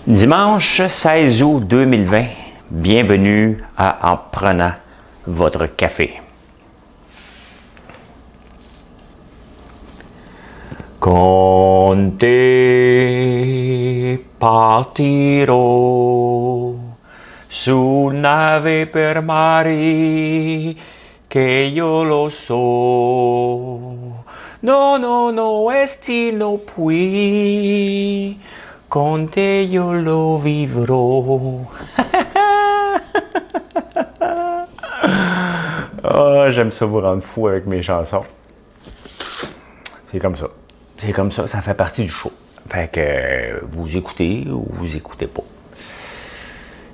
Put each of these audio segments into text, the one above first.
Dimanche 16 août 2020, bienvenue à En prenant votre café. Con te partirò su nave per mari che io lo so. No, no, no, esti no puis. Con te io lo vivrò. Oh, j'aime ça vous rendre fou avec mes chansons. C'est comme ça. C'est comme ça, ça fait partie du show. Fait que vous écoutez ou vous écoutez pas.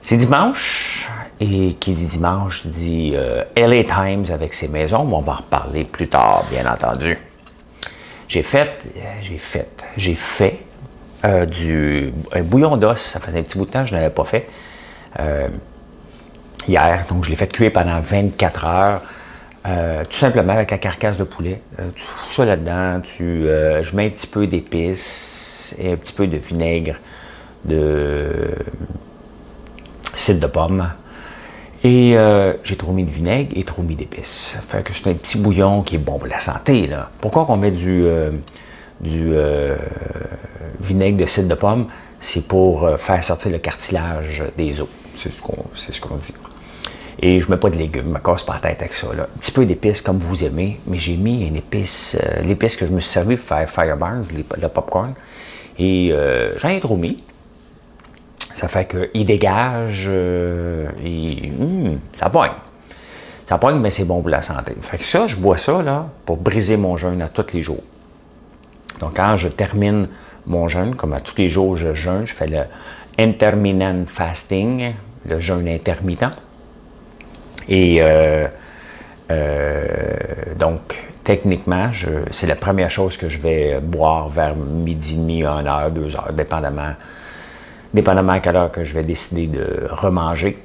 C'est dimanche, et qui dit dimanche dit LA Times avec ses maisons, mais on va en reparler plus tard, bien entendu. J'ai fait un bouillon d'os, ça faisait un petit bout de temps que je n'avais pas fait hier, donc je l'ai fait cuire pendant 24 heures, tout simplement avec la carcasse de poulet. Tu fous ça là-dedans, je mets un petit peu d'épices et un petit peu de vinaigre, de cidre de pomme, et j'ai trop mis de vinaigre et trop mis d'épices. Ça fait que c'est un petit bouillon qui est bon pour la santé, là. Pourquoi qu'on met du vinaigre de cidre de pomme? C'est pour faire sortir le cartilage des os. C'est ce qu'on dit. Et je ne mets pas de légumes, je me casse pas la tête avec ça, là. Un petit peu d'épices comme vous aimez, mais j'ai mis une épice, l'épice que je me suis servi pour faire Fireburns, le popcorn, et j'en ai trop mis. Ça fait qu'il dégage, ça pogne. Ça pogne, mais c'est bon pour la santé. Fait que ça, je bois ça là, pour briser mon jeûne à tous les jours. Donc, quand je termine mon jeûne, comme à tous les jours je jeûne, je fais le intermittent fasting, le jeûne intermittent. Et donc, techniquement, c'est la première chose que je vais boire vers midi et demi, 1 heure, 2 heures, dépendamment à quelle heure que je vais décider de remanger.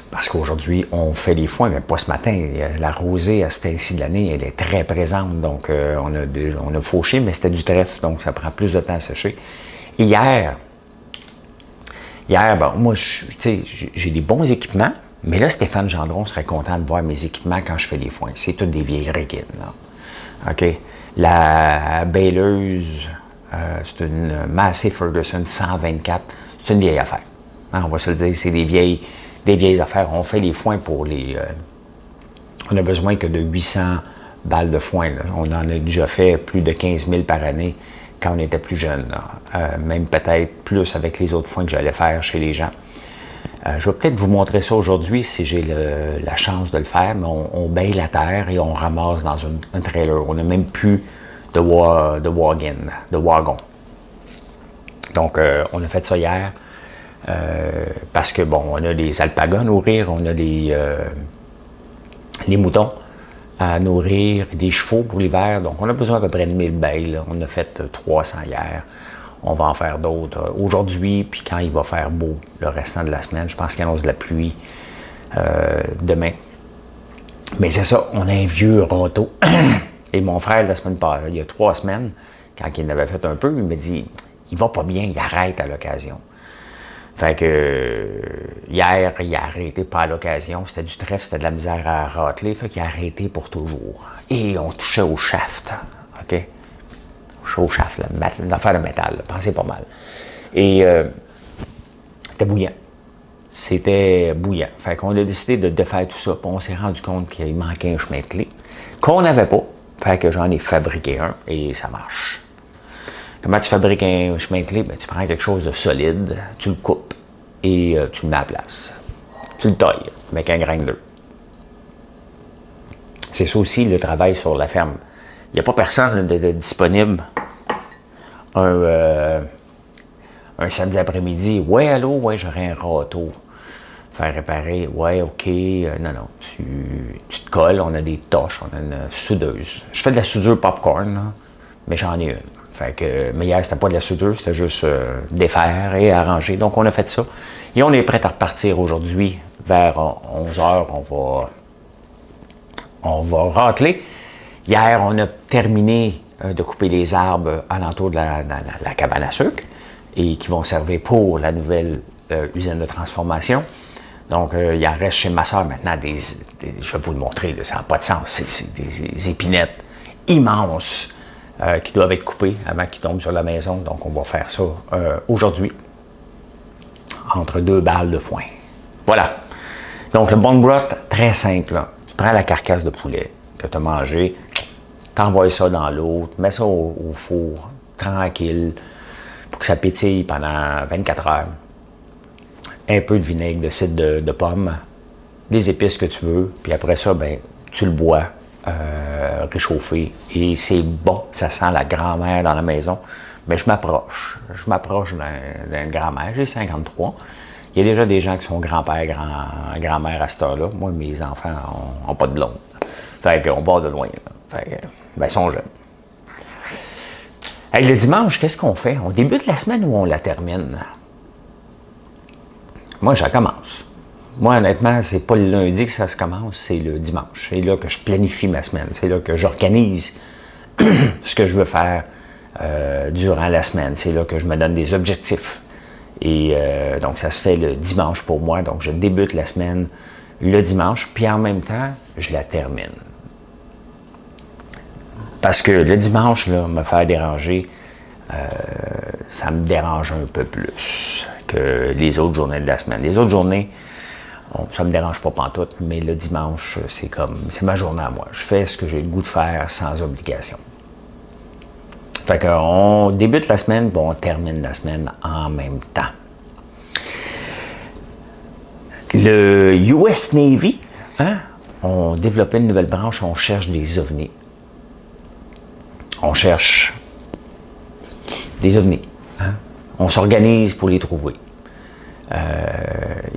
Parce qu'aujourd'hui, on fait les foins, mais pas ce matin. La rosée, à cette heure-ci de l'année, elle est très présente. Donc, on a fauché, mais c'était du trèfle, donc ça prend plus de temps à sécher. Et hier, bon, moi, j'ai des bons équipements, mais là, Stéphane Gendron serait content de voir mes équipements quand je fais les foins. C'est toutes des vieilles régines, là. OK? La bêleuse, c'est une Massey Ferguson 124. C'est une vieille affaire. Hein, on va se le dire, c'est des vieilles affaires. On fait les foins pour les... on a besoin que de 800 balles de foin, là. On en a déjà fait plus de 15 000 par année quand on était plus jeune. Même peut-être plus avec les autres foins que j'allais faire chez les gens. Je vais peut-être vous montrer ça aujourd'hui si j'ai la chance de le faire, mais on baille la terre et on ramasse dans un trailer. On n'a même plus de wagon. Donc, on a fait ça hier parce que, bon, on a des alpagas à nourrir, on a les moutons à nourrir, des chevaux pour l'hiver. Donc, on a besoin à peu près de 1000 baies. Là. On a fait 300 hier. On va en faire d'autres aujourd'hui, puis quand il va faire beau le restant de la semaine, je pense qu'il annonce de la pluie demain. Mais c'est ça, on a un vieux râteau. Et mon frère, la semaine passée, il y a 3 semaines, quand il en avait fait un peu, il me dit, il va pas bien, il arrête à l'occasion. Fait que hier, il a arrêté pas à l'occasion, c'était du trèfle, c'était de la misère à râteler, fait qu'il a arrêté pour toujours. Et on touchait au shaft, OK? Au shaft, l'affaire de métal, pensez pas mal. Et c'était bouillant. C'était bouillant. Fait qu'on a décidé de défaire tout ça, puis on s'est rendu compte qu'il manquait un chemin de clé, qu'on n'avait pas. Fait que j'en ai fabriqué un et ça marche. Comment tu fabriques un chemin de clé? Ben, tu prends quelque chose de solide, tu le coupes et tu le mets à la place. Tu le tailles avec un grinder. C'est ça aussi le travail sur la ferme. Il n'y a pas personne de disponible un samedi après-midi. Ouais, allô, ouais, j'aurais un râteau. Faire réparer, ouais, ok, non, tu te colles, on a des torches, on a une soudeuse. Je fais de la soudure popcorn, là, mais j'en ai une. Fait que, mais hier, c'était pas de la soudure, c'était juste défaire et arranger. Donc, on a fait ça. Et on est prêt à repartir aujourd'hui vers 11h. On va racler. Hier, on a terminé de couper les arbres alentour de la cabane à sucre. et qui vont servir pour la nouvelle usine de transformation. Donc, il en reste chez ma soeur maintenant je vais vous le montrer, là, ça n'a pas de sens, c'est des épinettes immenses qui doivent être coupées avant qu'ils tombent sur la maison. Donc, on va faire ça aujourd'hui, entre 2 balles de foin. Voilà. Donc, le bone broth, très simple. Là. Tu prends la carcasse de poulet que tu as mangée, tu envoies ça dans l'eau, tu mets ça au four, tranquille, pour que ça pétille pendant 24 heures. Un peu de vinaigre, de cidre de pomme, des épices que tu veux, puis après ça, ben, tu le bois réchauffé, et c'est bon, ça sent la grand-mère dans la maison. Mais je m'approche d'une grand-mère, j'ai 53. Il y a déjà des gens qui sont grands-pères, grand-mère à cette heure-là. Moi, mes enfants n'ont pas de blonde. Fait qu'on part de loin. Là. Fait que, ben, ils sont jeunes. Hey, le dimanche, qu'est-ce qu'on fait? On débute la semaine ou on la termine? Moi, je commence. Moi, honnêtement, c'est pas le lundi que ça se commence, c'est le dimanche. C'est là que je planifie ma semaine. C'est là que j'organise ce que je veux faire durant la semaine. C'est là que je me donne des objectifs. Et donc, ça se fait le dimanche pour moi. Donc, je débute la semaine le dimanche, puis en même temps, je la termine. Parce que le dimanche, là, me faire déranger, ça me dérange un peu plus que les autres journées de la semaine. Les autres journées, ça me dérange pas pantoute, mais le dimanche, c'est ma journée à moi. Je fais ce que j'ai le goût de faire sans obligation. Fait qu'on débute la semaine, puis on termine la semaine en même temps. Le US Navy, on développé une nouvelle branche, on cherche des ovnis. On cherche des ovnis. On s'organise pour les trouver.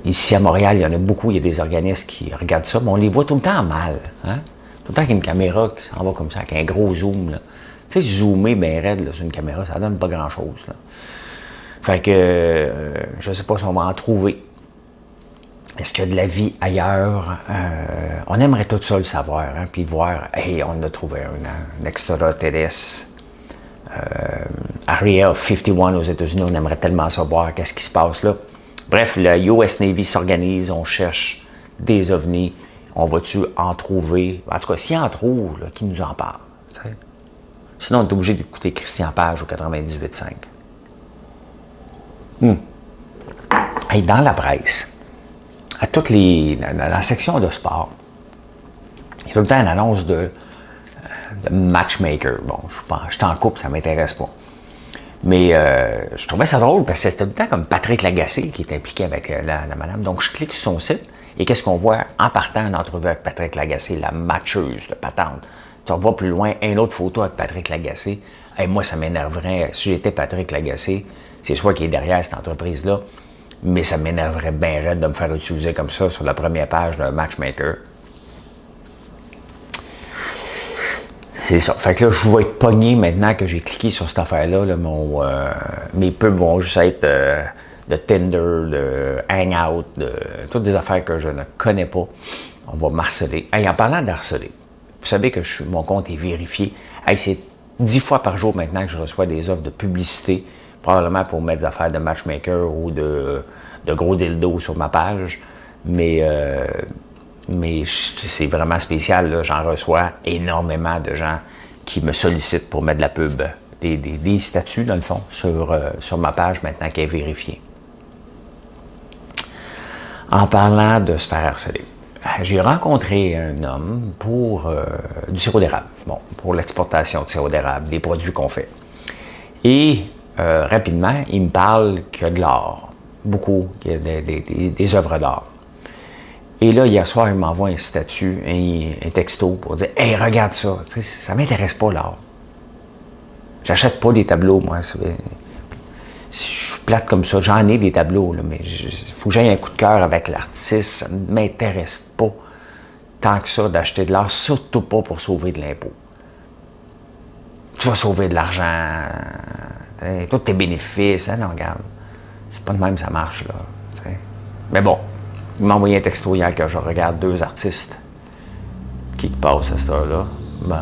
Ici à Montréal, il y en a beaucoup, il y a des organismes qui regardent ça, mais on les voit tout le temps mal. Tout le temps avec une caméra qui s'en va comme ça, avec un gros zoom. Là. Tu sais, zoomer bien raide là, sur une caméra, ça donne pas grand-chose. Fait que, je ne sais pas si on va en trouver. Est-ce qu'il y a de la vie ailleurs? On aimerait tout ça le savoir, puis voir, hey, on a trouvé un extraterrestre. Area 51 aux États-Unis, on aimerait tellement savoir qu'est-ce qui se passe là. Bref, le US Navy s'organise, on cherche des ovnis. On va-tu en trouver? En tout cas, s'il en trouve, là, qui nous en parle? T'sais? Sinon, on est obligé d'écouter Christian Page au 98.5. Et dans la presse, à toutes dans la section de sport, il y a tout le temps une annonce de matchmaker. Bon, je suis en couple, ça ne m'intéresse pas. Mais je trouvais ça drôle parce que c'était tout le temps comme Patrick Lagacé qui est impliqué avec la madame. Donc, je clique sur son site et qu'est-ce qu'on voit en partant en entrevue avec Patrick Lagacé, la matcheuse de patente. Tu vas plus loin, une autre photo avec Patrick Lagacé. Hey, moi, ça m'énerverait. Si j'étais Patrick Lagacé, c'est soit qui est derrière cette entreprise-là, mais ça m'énerverait bien raide de me faire utiliser comme ça sur la première page d'un matchmaker. C'est ça. Fait que là, je vais être pogné maintenant que j'ai cliqué sur cette affaire-là. Là, mes pubs vont juste être de Tinder, de Hangout, de toutes des affaires que je ne connais pas. On va m'harceler. Hey, en parlant d'harceler, vous savez que mon compte est vérifié. Hey, c'est 10 fois par jour maintenant que je reçois des offres de publicité, probablement pour mettre des affaires de matchmaker ou de gros dildos sur ma page. Mais c'est vraiment spécial, j'en reçois énormément de gens qui me sollicitent pour mettre de la pub, des statuts dans le fond, sur ma page maintenant qui est vérifiée. En parlant de se faire harceler, j'ai rencontré un homme pour du sirop d'érable, pour l'exportation de sirop d'érable, des produits qu'on fait. Et rapidement, il me parle qu'il y a de l'art, beaucoup, qu'il y a des œuvres d'art. Et là, hier soir, il m'envoie un statut, un texto pour dire « Hey, regarde ça, ça m'intéresse pas l'art. J'achète pas des tableaux, moi. Si je suis plate comme ça, j'en ai des tableaux, là, mais il faut que j'aille un coup de cœur avec l'artiste. Ça ne m'intéresse pas tant que ça d'acheter de l'art, surtout pas pour sauver de l'impôt. Tu vas sauver de l'argent, tous tes bénéfices, non, regarde. C'est pas de même ça marche, là. T'sais. Mais bon. Il m'a envoyé un texto hier que je regarde 2 artistes qui passent à cette heure-là. Bon.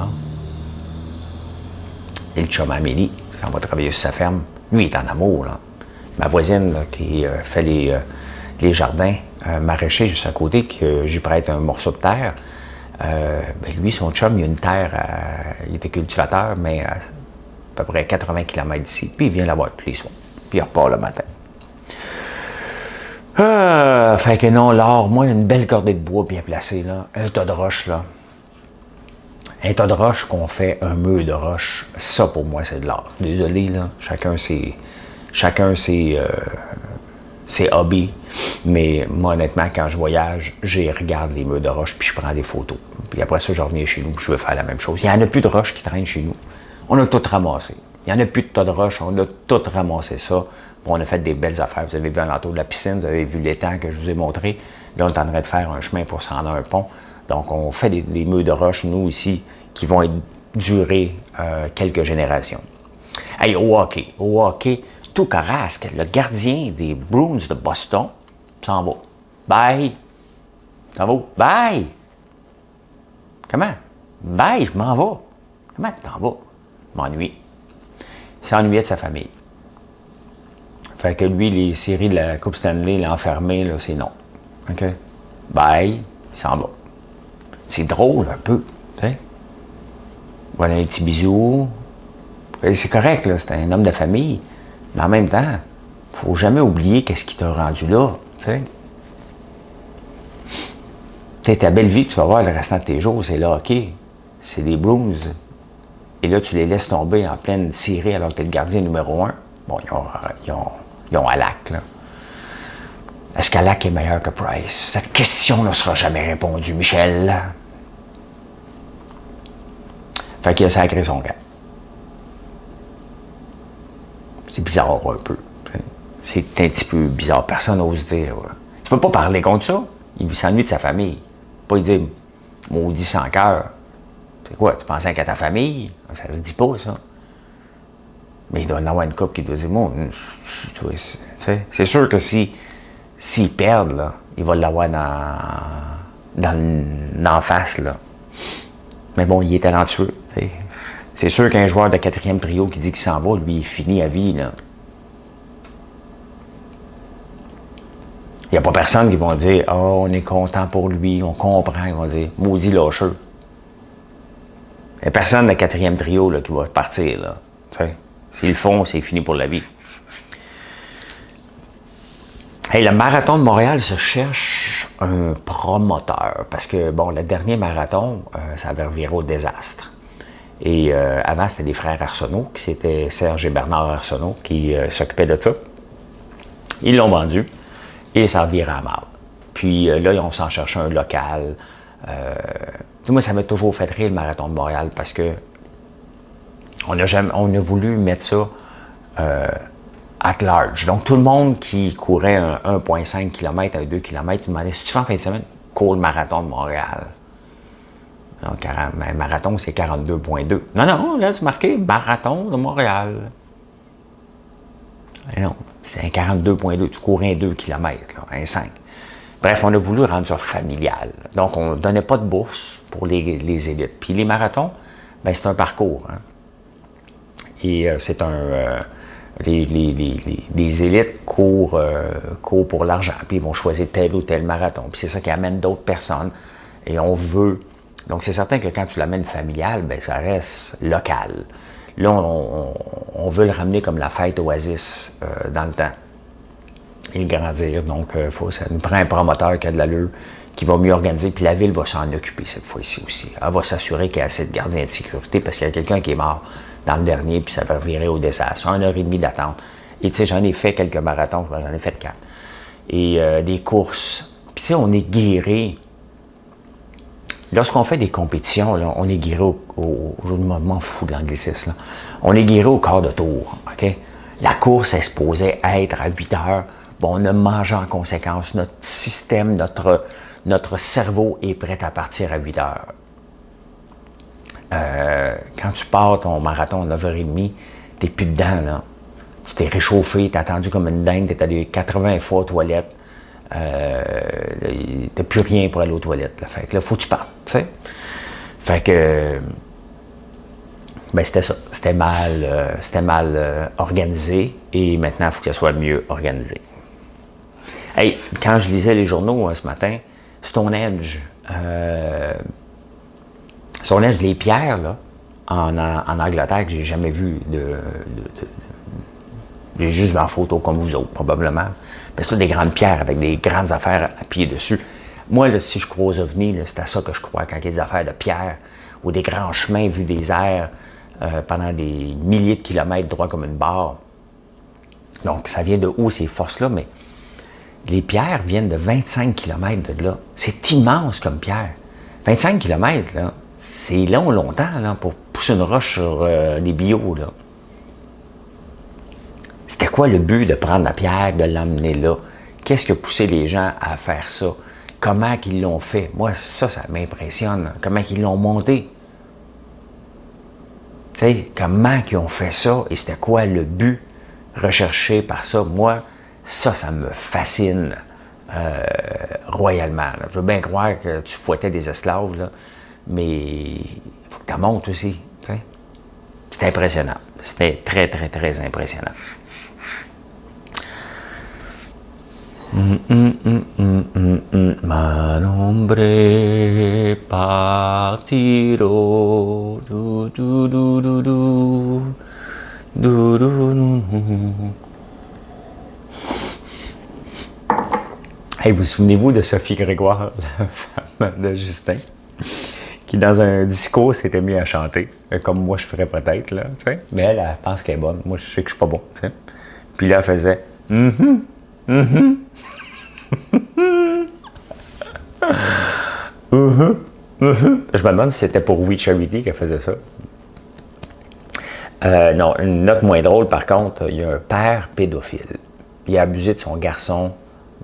Et le chum Amélie, qui s'en va travailler sur sa ferme, lui, il est en amour, là. ma voisine là, qui fait les jardins maraîchers juste à côté, que j'y prête un morceau de terre, ben lui, son chum, il a une terre, il était cultivateur, mais à peu près 80 km d'ici, puis il vient la voir tous les soirs, puis il repart le matin. Fait que non, l'or, moi, une belle cordée de bois bien placée, là, un tas de roches, là. Un tas de roches qu'on fait un mur de roches, ça, pour moi, c'est de l'art. Désolé, là, chacun ses hobbies, mais moi, honnêtement, quand je voyage, je regarde les murs de roches, puis je prends des photos. Puis après ça, je reviens chez nous, puis je veux faire la même chose. Il n'y en a plus de roches qui traînent chez nous. On a tout ramassé. Il n'y en a plus de tas de roches, on a tout ramassé ça. Bon, on a fait des belles affaires. Vous avez vu l'entour de la piscine, vous avez vu l'étang que je vous ai montré. Là, on est en train de faire un chemin pour s'en rendre à un pont. Donc, on fait des murs de roches, nous, ici, qui vont durer quelques générations. Hey, au hockey, tout Carrasque, le gardien des Bruins de Boston, s'en va. Bye! S'en va. Bye! Comment? Bye, je m'en vais. Comment tu t'en vas? M'ennuie. Il s'ennuyait de sa famille. Fait que lui, les séries de la Coupe Stanley, l'enfermé, là, c'est non. OK? Bye, il s'en va. C'est drôle un peu, tu sais. Voilà un petit bisou. C'est correct, là, c'est un homme de famille. Mais en même temps, faut jamais oublier qu'est-ce qui t'a rendu là, tu sais. Tu sais, ta belle vie que tu vas voir le restant de tes jours, c'est le hockey. C'est les Blues. Et là, tu les laisses tomber en pleine série alors que tu es le gardien numéro 1. Bon, ils ont Halak, là. Est-ce qu'Halak est meilleur que Price? Cette question ne sera jamais répondue, Michel. Fait qu'il a sacré son gars. C'est bizarre un peu. C'est un petit peu bizarre. Personne n'ose dire. Ouais. Tu peux pas parler contre ça. Il s'ennuie de sa famille. Pas lui dire maudit sans cœur. C'est quoi? Tu pensais qu'à ta famille? Ça se dit pas, ça. Mais il doit y en avoir une couple qui doit dire, moi, c'est sûr que s'ils perdent, là, il va l'avoir dans face, là. Mais bon, il est talentueux. T'sais. C'est sûr qu'un joueur de 4e trio qui dit qu'il s'en va, lui, il finit à vie, là. Il n'y a pas personne qui va dire, « Oh, on est content pour lui, on comprend. » Ils vont dire, « Maudit lâcheux. » Il n'y a personne de 4e trio là, qui va partir, là. T'sais. S'ils le font, c'est fini pour la vie. Hey, le marathon de Montréal se cherche un promoteur parce que, bon, le dernier marathon, ça avait reviré au désastre. Et avant, c'était les frères Arsenault, qui c'était Serge et Bernard Arsenault qui s'occupaient de ça. Ils l'ont vendu et ça revirait à mal. Puis là, on s'en cherchait un local. Moi, ça m'a toujours fait rire le marathon de Montréal parce que on a voulu mettre ça at large. Donc, tout le monde qui courait un 1,5 km à 2 km, il demandait, si tu fais en fin de semaine, cours le marathon de Montréal. Donc, marathon, c'est 42,2. Non, là, c'est marqué marathon de Montréal. Et non, c'est un 42,2. Tu cours un 2 km, là, un 5. Bref, on a voulu rendre ça familial. Donc, on ne donnait pas de bourse pour les élites. Puis les marathons, ben, c'est un parcours. Hein. Et c'est un... les élites courent pour l'argent, puis ils vont choisir tel ou tel marathon. Puis c'est ça qui amène d'autres personnes. Et on veut... Donc c'est certain que quand tu l'amènes familial, ben ça reste local. Là, on veut le ramener comme la fête Oasis dans le temps. Et le grandir. Donc, ça nous prend un promoteur qui a de l'allure, qui va mieux organiser, puis la ville va s'en occuper cette fois-ci aussi. Elle va s'assurer qu'il y a assez de gardiens de sécurité parce qu'il y a quelqu'un qui est mort dans le dernier, puis ça va virer au désastre. 1h30 d'attente. Et tu sais, j'en ai fait quelques marathons, j'en ai fait 4. Et des courses. Puis tu sais, on est guéri. Lorsqu'on fait des compétitions, là, on est guéri je m'en fous de l'anglicisme, là. On est guéri au quart de tour, OK? La course est supposée être à 8 heures. Bon, on a mangé en conséquence. Notre système, notre cerveau est prêt à partir à 8 heures. Quand tu pars ton marathon à 9h30, t'es plus dedans, là. Tu t'es réchauffé, t'es attendu comme une dingue, t'es allé 80 fois aux toilettes. T'as plus rien pour aller aux toilettes. Là. Fait que là, faut que tu partes, tu sais. Fait que... Ben, c'était ça. C'était mal organisé et maintenant, il faut que ça soit mieux organisé. Hey, quand je lisais les journaux ce matin, Stonehenge, les pierres là, en Angleterre que j'ai jamais vu j'ai juste vu en photo comme vous autres, probablement. Mais c'est des grandes pierres avec des grandes affaires à pied dessus. Moi, là, si je crois aux ovnis, c'est à ça que je crois quand il y a des affaires de pierre ou des grands chemins vus des airs pendant des milliers de kilomètres droit comme une barre. Donc, ça vient de où ces forces-là? Mais les pierres viennent de 25 km de là. C'est immense comme pierre. 25 km, là, c'est longtemps là, pour pousser une roche sur des bio. Là. C'était quoi le but de prendre la pierre, de l'emmener là? Qu'est-ce qui a poussé les gens à faire ça? Comment ils l'ont fait? Moi, ça m'impressionne. Comment ils l'ont monté? Tu sais, comment ils ont fait ça? Et c'était quoi le but recherché par ça? Moi, ça me fascine royalement. Là. Je veux bien croire que tu fouettais des esclaves, là, mais il faut que tu en montes aussi. C'est impressionnant. C'était très, très, très impressionnant. Ma nombre partiro du, du, du, du, du, du, du, du. Hey, vous souvenez-vous de Sophie Grégoire, la femme de Justin, qui dans un discours s'était mis à chanter, comme moi je ferais peut-être, là, mais elle pense qu'elle est bonne. Moi je sais que je suis pas bon. T'sais. Puis là, elle faisait Je me demande si c'était pour We Charity qu'elle faisait ça. Non, une note moins drôle, par contre, il y a un père pédophile. Il a abusé de son garçon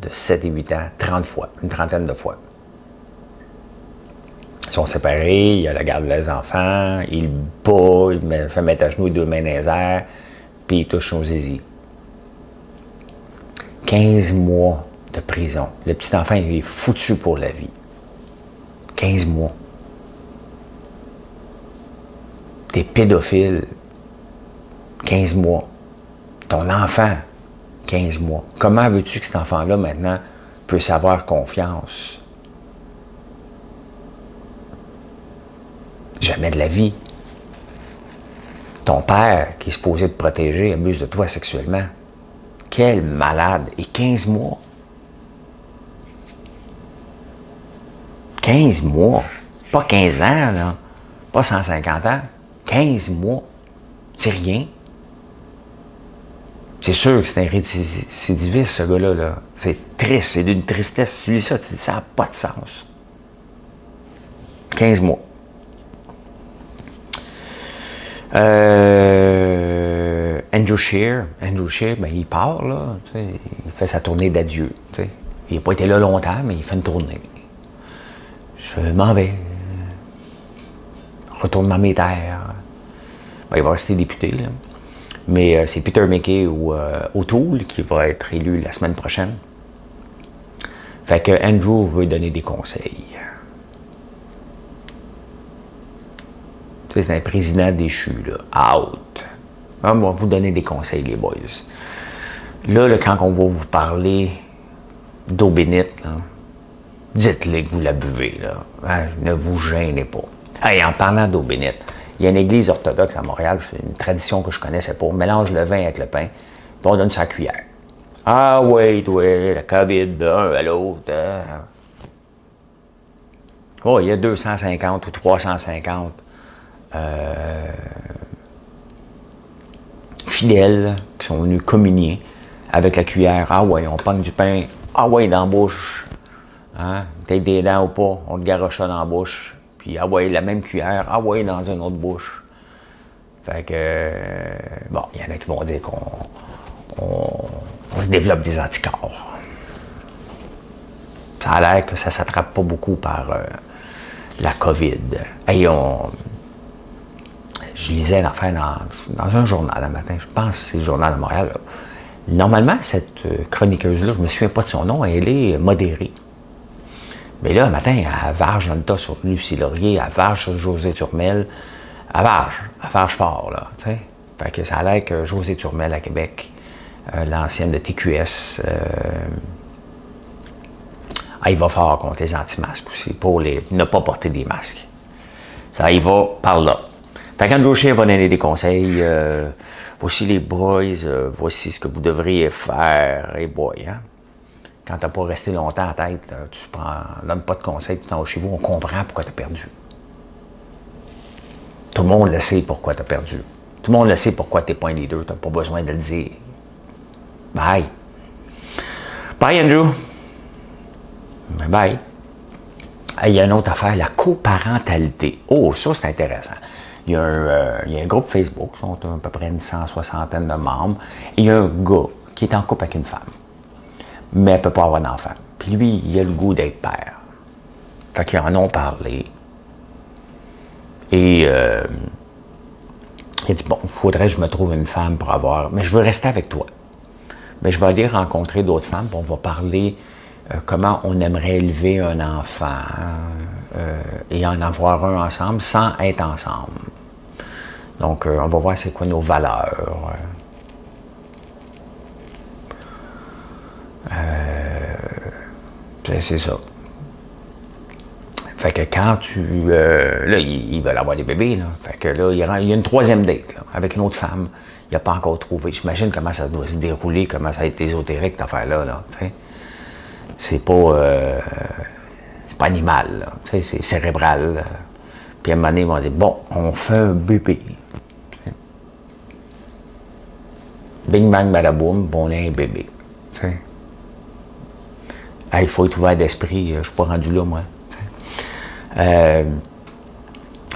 de 7 et 8 ans 30 fois, une trentaine de fois. Ils sont séparés, il a la garde des enfants, il bat, il fait mettre à genoux les deux mains dans les airs, puis il touche son zizi. 15 mois de prison. Le petit enfant, il est foutu pour la vie. 15 mois. T'es pédophile. 15 mois. Ton enfant, 15 mois. Comment veux-tu que cet enfant-là, maintenant, puisse avoir confiance? Jamais de la vie. Ton père, qui est supposé te protéger, abuse de toi sexuellement. Quel malade! Et 15 mois. 15 mois. Pas 15 ans, là. Pas 150 ans. 15 mois. C'est rien. C'est sûr que c'est un récidiviste, ce gars-là. Là. C'est triste. C'est d'une tristesse. Tu lis ça, tu dis ça n'a pas de sens. 15 mois. Andrew Scheer, ben, il part, là, il fait sa tournée d'adieu. Il n'a pas été là longtemps, mais il fait une tournée. Je m'en vais. Retourne dans mes terres. Ben, il va rester député, là. Mais c'est Peter MacKay ou O'Toole qui va être élu la semaine prochaine. Fait que Andrew veut donner des conseils. C'est un président déchu, là. Out. On va vous donner des conseils, les boys. Là, quand on va vous parler d'eau bénite, dites-le que vous la buvez. Là. Hein? Ne vous gênez pas. Hey, en parlant d'eau bénite, il y a une église orthodoxe à Montréal, c'est une tradition que je connaissais pas. On mélange le vin avec le pain, puis on donne sa cuillère. Ah oui, toi, la COVID d'un à l'autre. Oh, il y a 250 ou 350 fidèles qui sont venus communier avec la cuillère. Ah ouais, on pogne du pain. Ah ouais, dans la bouche. Hein? Peut-être des dents ou pas, on te garoche ça dans la bouche. Puis ah ouais, la même cuillère. Ah ouais, dans une autre bouche. Fait que, bon, il y en a qui vont dire qu'on se développe des anticorps. Ça a l'air que ça ne s'attrape pas beaucoup par la COVID. Hey, je lisais une affaire dans un journal le matin, je pense que c'est le journal de Montréal. Là. Normalement, cette chroniqueuse-là, je ne me souviens pas de son nom, elle est modérée. Mais là, un matin, elle varge dans le tas sur Lucie Laurier, elle varge sur José Turmel, Elle varge fort, là, tu sais. Fait que ça a l'air que José Turmel à Québec, l'ancienne de TQS, il va fort contre les anti-masques aussi, pour ne pas porter des masques. Ça y va par là. Fait qu'Andrew va donner des conseils. Voici les boys, voici ce que vous devriez faire. Hey boy, hein? Quand tu n'as pas resté longtemps à tête, tu donnes pas de conseils, tu t'en vas chez vous, on comprend pourquoi tu as perdu. Tout le monde le sait pourquoi tu as perdu. Tout le monde le sait pourquoi tu n'es pas un leader, tu n'as pas besoin de le dire. Bye. Bye, Andrew. Bye. Il y a une autre affaire, la coparentalité. Oh, ça, c'est intéressant. Il y a un groupe Facebook, ils sont à peu près une 160aine de membres. Et il y a un gars qui est en couple avec une femme, mais elle ne peut pas avoir d'enfant. Puis lui, il a le goût d'être père. Fait qu'ils en ont parlé. Et il a dit, bon, il faudrait que je me trouve une femme pour avoir... Mais je veux rester avec toi. Mais je vais aller rencontrer d'autres femmes, puis on va parler comment on aimerait élever un enfant et en avoir un ensemble sans être ensemble. Donc, on va voir c'est quoi nos valeurs. C'est ça. Fait que quand tu... là, ils veulent avoir des bébés, là. Fait que là, il y a une troisième date, là, avec une autre femme. Il n'a pas encore trouvé. J'imagine comment ça doit se dérouler, comment ça va être ésotérique, cette affaire-là, là, tu sais. C'est pas animal, là. Tu sais, c'est cérébral. Puis à un moment donné, ils vont dire, bon, on fait un bébé. Bing, bang, badaboum, bon, on a un bébé. Tu sais. Il faut être ouvert d'esprit, je ne suis pas rendu là, moi.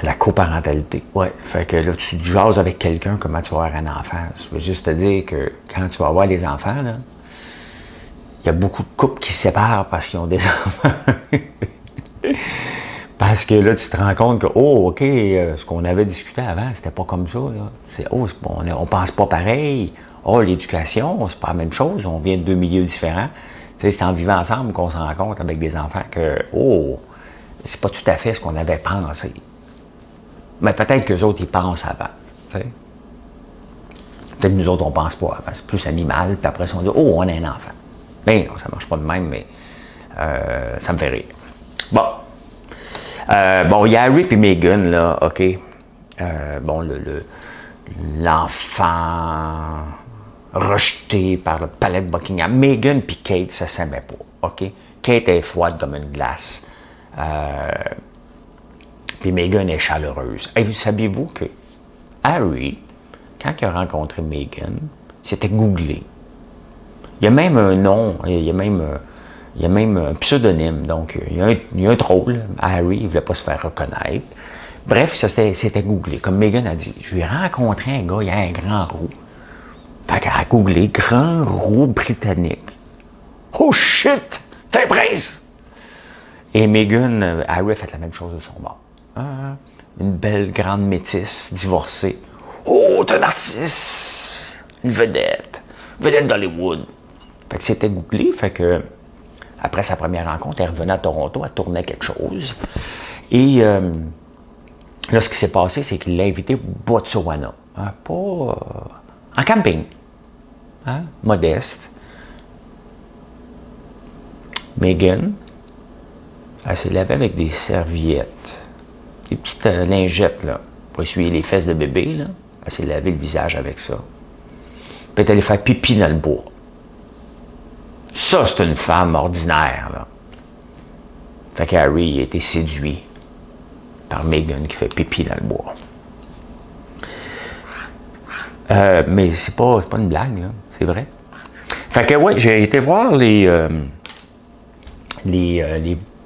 La coparentalité. Ouais. Fait que là, tu jases avec quelqu'un, comment tu vas avoir un enfant. Je veux juste te dire que quand tu vas avoir des enfants, là, il y a beaucoup de couples qui se séparent parce qu'ils ont des enfants. Parce que là, tu te rends compte que, oh, OK, ce qu'on avait discuté avant, c'était pas comme ça. Là. On pense pas pareil. Oh, l'éducation, c'est pas la même chose. On vient de deux milieux différents. Tu sais, c'est en vivant ensemble qu'on se rend compte avec des enfants que, oh, c'est pas tout à fait ce qu'on avait pensé. Mais peut-être qu'eux autres, ils pensent avant. Tu sais. Peut-être que nous autres, on pense pas avant. C'est plus animal. Puis après, on dit, oh, on a un enfant. Ben non, ça marche pas de même, mais ça me fait rire. Bon. Bon, il y a Harry et Meghan, là, OK. Bon, l'enfant rejeté par le palais de Buckingham. Meghan et Kate, ça ne s'aimait pas, OK. Kate est froide comme une glace. Puis Meghan est chaleureuse. Et saviez-vous que Harry, quand il a rencontré Meghan, c'était googlé. Il y a même un nom, il y a même un pseudonyme. Donc, il y a un troll, Harry, il ne voulait pas se faire reconnaître. Bref, ça c'était googlé. Comme Meghan a dit, je lui ai rencontré un gars, il y a un grand roux. Fait qu'elle a googlé grand roux britannique. Oh shit! T'es un prince! Et Meghan, Harry a fait la même chose de son bord. Une belle grande métisse, divorcée. Oh, t'es un artiste! Une vedette d'Hollywood. Fait que c'était googlé, fait que après sa première rencontre, elle revenait à Toronto, elle tournait quelque chose. Et là, ce qui s'est passé, c'est qu'il l'a invité au Botswana. Hein, pas en camping. Hein, modeste. Meghan, elle s'est lavée avec des serviettes. Des petites lingettes, là, pour essuyer les fesses de bébé, là. Elle s'est lavé le visage avec ça. Puis elle est allée faire pipi dans le bois. Ça, c'est une femme ordinaire, là. Fait qu'Harry a été séduit par Meghan qui fait pipi dans le bois. Mais c'est pas une blague, là. C'est vrai. Fait que, ouais, j'ai été voir les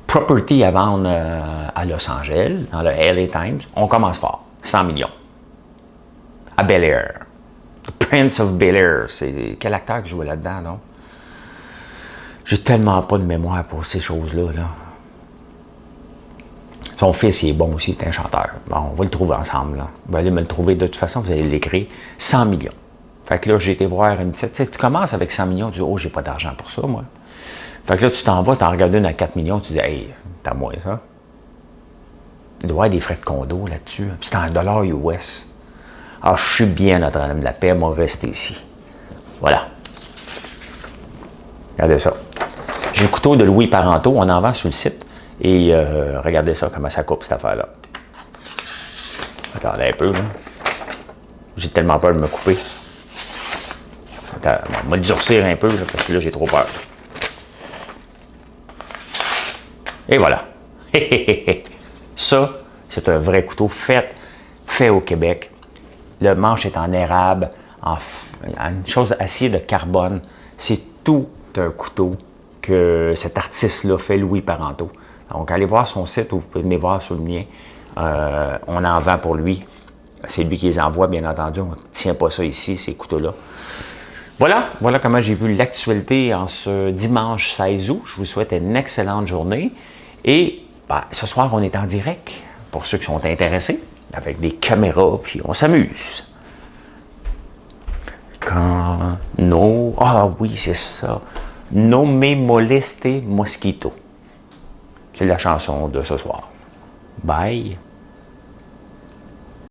properties à vendre à Los Angeles, dans le LA Times. On commence fort. 100 millions. À Bel Air. The Prince of Bel Air. C'est quel acteur qui jouait là-dedans, non? J'ai tellement pas de mémoire pour ces choses-là, là. Son fils, il est bon aussi, il est un chanteur. Bon, on va le trouver ensemble, là. On va aller me le trouver. De toute façon, vous allez l'écrire. 100 millions. Fait que là, j'ai été voir une petite... Tu commences avec 100 millions, tu dis, oh, j'ai pas d'argent pour ça, moi. Fait que là, tu t'en vas, t'en regardes une à 4 millions, tu dis, hey, t'as moi ça. Il doit y avoir des frais de condo là-dessus. Puis c'est en dollars US. Alors, je suis bien Notre-Dame de la Paix, moi, rester ici. Voilà. Regardez ça. J'ai le couteau de Louis Parenteau, on en vend sur le site. Et regardez ça, comment ça coupe cette affaire-là. Attendez un peu, là. J'ai tellement peur de me couper. Attends, on va durcir un peu, là, parce que là, j'ai trop peur. Et voilà. Ça, c'est un vrai couteau fait au Québec. Le manche est en érable, en une chose acier de carbone. C'est tout un couteau que cet artiste-là fait, Louis Parenteau. Donc, allez voir son site ou vous pouvez venir voir sur le mien. On en vend pour lui. C'est lui qui les envoie, bien entendu. On ne tient pas ça ici, ces couteaux-là. Voilà comment j'ai vu l'actualité en ce dimanche 16 août. Je vous souhaite une excellente journée. Et ce soir, on est en direct, pour ceux qui sont intéressés, avec des caméras, puis on s'amuse. Ah oui, c'est ça. No me moleste mosquito. C'est la chanson de ce soir. Bye.